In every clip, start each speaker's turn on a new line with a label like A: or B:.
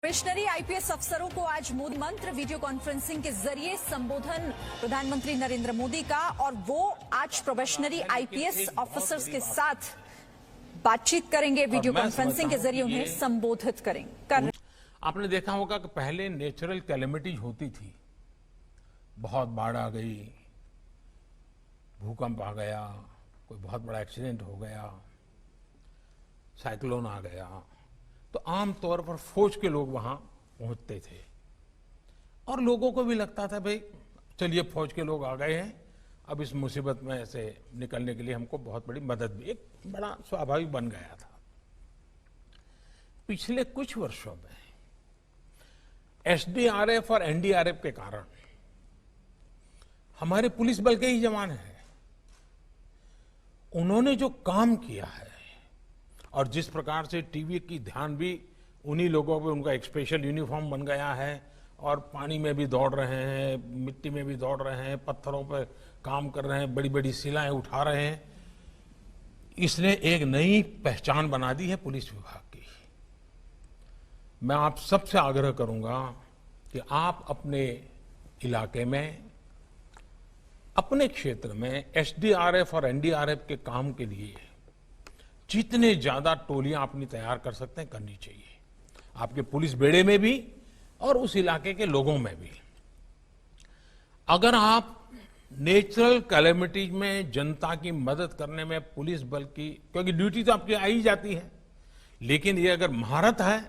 A: Probationary IPS अफसरों को आज मूल मंत्र वीडियो कॉन्फ्रेंसिंग के जरिए संबोधन प्रधानमंत्री नरेंद्र मोदी का, और वो आज प्रोबेशनरी आईपीएस ऑफिसर्स के साथ बातचीत करेंगे, वीडियो कॉन्फ्रेंसिंग के जरिए उन्हें संबोधित करेंगे।
B: आपने देखा होगा कि पहले नेचुरल कैलेमिटीज होती थी, बहुत बाढ़ आ गई, भूकंप आ गया, कोई बहुत बड़ा एक्सीडेंट हो गया, साइक्लोन आ गया, तो आमतौर पर फौज के लोग वहां पहुंचते थे और लोगों को भी लगता था भाई चलिए फौज के लोग आ गए हैं, अब इस मुसीबत में से निकलने के लिए हमको बहुत बड़ी मदद भी, एक बड़ा स्वाभाविक बन गया था। पिछले कुछ वर्षों में एसडीआरएफ और एनडीआरएफ के कारण हमारे पुलिस बल के ही जवान हैं, उन्होंने जो काम किया है और जिस प्रकार से टीवी की ध्यान भी उन्हीं लोगों पे, उनका एक स्पेशल यूनिफॉर्म बन गया है और पानी में भी दौड़ रहे हैं, मिट्टी में भी दौड़ रहे हैं, पत्थरों पर काम कर रहे हैं, बड़ी बड़ी शिलाएं उठा रहे हैं, इसने एक नई पहचान बना दी है पुलिस विभाग की। मैं आप सबसे आग्रह करूंगा कि आप अपने इलाके में, अपने क्षेत्र में एसडीआरएफ और एनडीआरएफ के काम के लिए जितने ज्यादा टोलियां अपनी तैयार कर सकते हैं करनी चाहिए, आपके पुलिस बेड़े में भी और उस इलाके के लोगों में भी। अगर आप नेचुरल कैलेमिटीज में जनता की मदद करने में पुलिस बल की, क्योंकि ड्यूटी तो आपकी आई जाती है, लेकिन ये अगर महारत है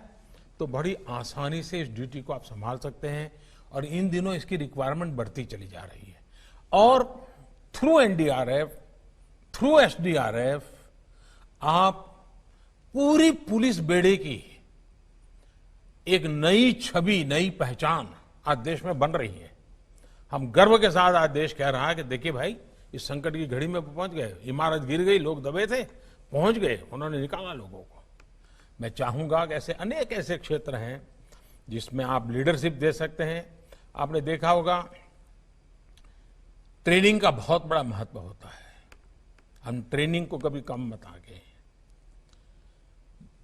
B: तो बड़ी आसानी से इस ड्यूटी को आप संभाल सकते हैं और इन दिनों इसकी रिक्वायरमेंट बढ़ती चली जा रही है। और थ्रू एनडीआरएफ, थ्रू एसडीआरएफ आप पूरी पुलिस बेड़े की एक नई छवि, नई पहचान आज देश में बन रही है। हम गर्व के साथ आज देश कह रहा है कि देखिए भाई, इस संकट की घड़ी में पहुंच गए, इमारत गिर गई, लोग दबे थे, पहुंच गए, उन्होंने निकाला लोगों को। मैं चाहूंगा कि ऐसे अनेक ऐसे क्षेत्र हैं जिसमें आप लीडरशिप दे सकते हैं। आपने देखा होगा ट्रेनिंग का बहुत बड़ा महत्व होता है, हम ट्रेनिंग को कभी कम मत आगे।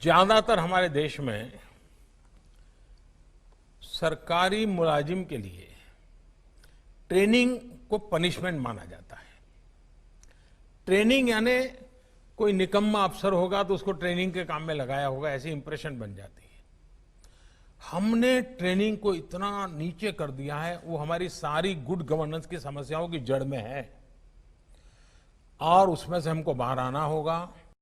B: ज्यादातर हमारे देश में सरकारी मुलाजिम के लिए ट्रेनिंग को पनिशमेंट माना जाता है। ट्रेनिंग यानी कोई निकम्मा अफसर होगा तो उसको ट्रेनिंग के काम में लगाया होगा, ऐसी इंप्रेशन बन जाती है। हमने ट्रेनिंग को इतना नीचे कर दिया है, वो हमारी सारी गुड गवर्नेंस की समस्याओं की जड़ में है और उसमें से हमको बाहर आना होगा।